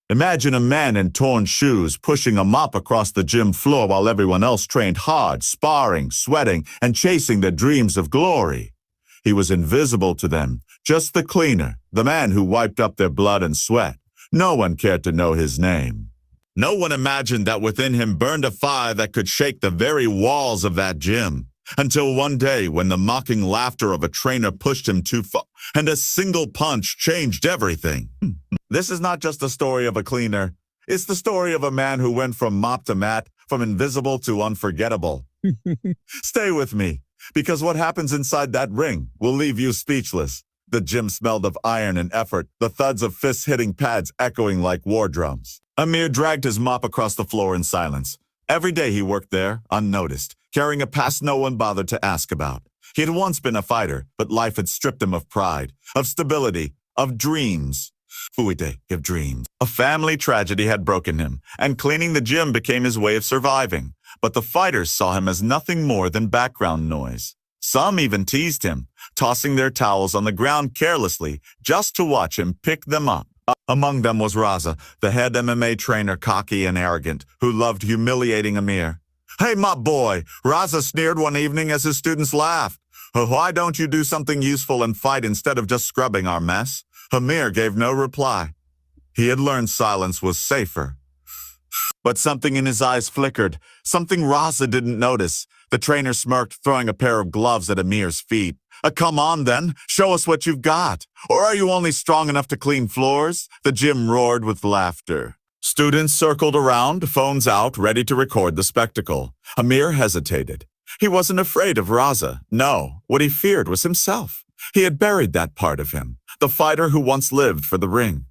Imagine a man in torn shoes pushing a mop across the gym floor while everyone else trained hard, sparring, sweating, and chasing their dreams of glory. He was invisible to them, just the cleaner, the man who wiped up their blood and sweat. No one cared to know his name. No one imagined that within him burned a fire that could shake the very walls of that gym. Until one day when the mocking laughter of a trainer pushed him too far, and a single punch changed everything. This is not just the story of a cleaner. It's the story of a man who went from mop to mat, from invisible to unforgettable. Stay with me, because what happens inside that ring will leave you speechless. The gym smelled of iron and effort, the thuds of fists hitting pads echoing like war drums. Amir dragged his mop across the floor in silence. Every day he worked there, unnoticed, carrying a past no one bothered to ask about. He had once been a fighter, but life had stripped him of pride, of stability, of dreams. Fuite, of dreams. A family tragedy had broken him, and cleaning the gym became his way of surviving. But the fighters saw him as nothing more than background noise. Some even teased him, tossing their towels on the ground carelessly just to watch him pick them up. Among them was Raza, the head MMA trainer, cocky and arrogant, who loved humiliating Amir. "Hey, my boy," Raza sneered one evening as his students laughed. "Why don't you do something useful and fight instead of just scrubbing our mess?" Amir gave no reply. He had learned silence was safer. But something in his eyes flickered, something Raza didn't notice. The trainer smirked, throwing a pair of gloves at Amir's feet. Come on then, show us what you've got. Or are you only strong enough to clean floors?" The gym roared with laughter. Students circled around, phones out, ready to record the spectacle. Amir hesitated. He wasn't afraid of Raza. No, what he feared was himself. He had buried that part of him, the fighter who once lived for the ring.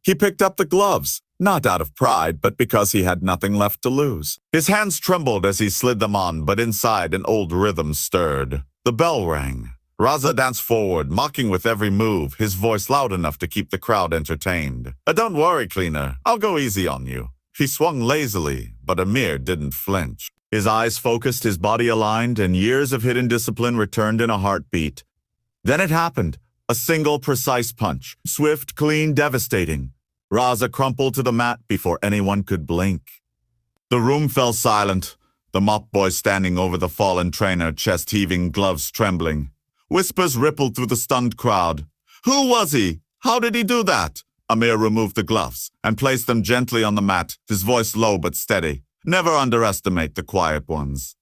He picked up the gloves, not out of pride, but because he had nothing left to lose. His hands trembled as he slid them on, but inside an old rhythm stirred. The bell rang. Raza danced forward, mocking with every move, his voice loud enough to keep the crowd entertained. "Don't worry, cleaner. I'll go easy on you." He swung lazily, but Amir didn't flinch. His eyes focused, his body aligned, and years of hidden discipline returned in a heartbeat. Then it happened. A single precise punch. Swift, clean, devastating. Raza crumpled to the mat before anyone could blink. The room fell silent. The mop boy standing over the fallen trainer, chest heaving, gloves trembling. Whispers rippled through the stunned crowd. "Who was he? How did he do that?" Amir removed the gloves and placed them gently on the mat, his voice low but steady. "Never underestimate the quiet ones."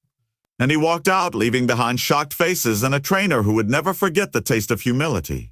And he walked out, leaving behind shocked faces and a trainer who would never forget the taste of humility.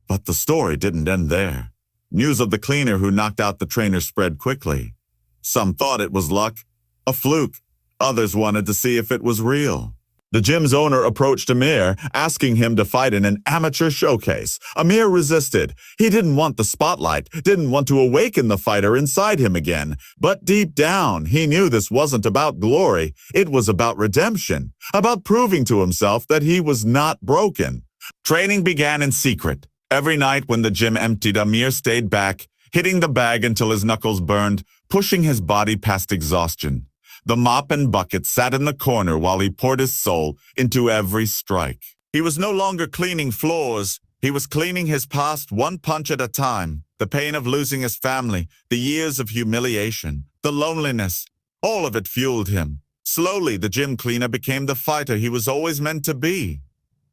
But the story didn't end there. News of the cleaner who knocked out the trainer spread quickly. Some thought it was luck, a fluke. Others wanted to see if it was real. The gym's owner approached Amir, asking him to fight in an amateur showcase. Amir resisted. He didn't want the spotlight, didn't want to awaken the fighter inside him again. But deep down, he knew this wasn't about glory. It was about redemption, about proving to himself that he was not broken. Training began in secret. Every night when the gym emptied, Amir stayed back, hitting the bag until his knuckles burned, pushing his body past exhaustion. The mop and bucket sat in the corner while he poured his soul into every strike. He was no longer cleaning floors. He was cleaning his past one punch at a time. The pain of losing his family, the years of humiliation, the loneliness, all of it fueled him. Slowly, the gym cleaner became the fighter he was always meant to be.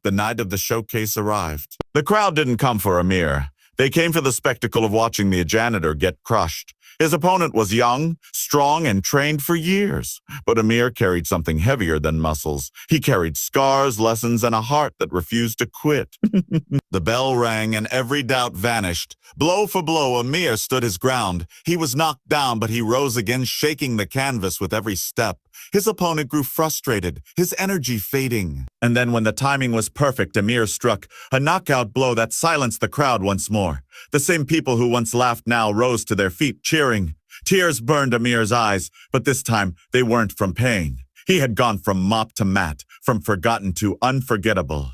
The night of the showcase arrived. The crowd didn't come for Amir. They came for the spectacle of watching the janitor get crushed. His opponent was young, strong, and trained for years. But Amir carried something heavier than muscles. He carried scars, lessons, and a heart that refused to quit. The bell rang and every doubt vanished. Blow for blow, Amir stood his ground. He was knocked down, but he rose again, shaking the canvas with every step. His opponent grew frustrated, his energy fading. And then when the timing was perfect, Amir struck a knockout blow that silenced the crowd once more. The same people who once laughed now rose to their feet, cheering. Tears burned Amir's eyes, but this time they weren't from pain. He had gone from mop to mat, from forgotten to unforgettable.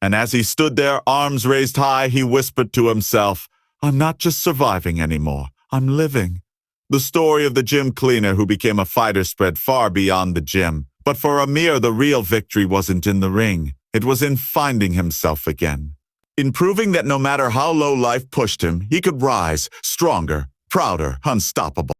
And as he stood there, arms raised high, he whispered to himself, "I'm not just surviving anymore, I'm living." The story of the gym cleaner who became a fighter spread far beyond the gym. But for Amir, the real victory wasn't in the ring. It was in finding himself again. in proving that no matter how low life pushed him, he could rise, stronger, prouder, unstoppable.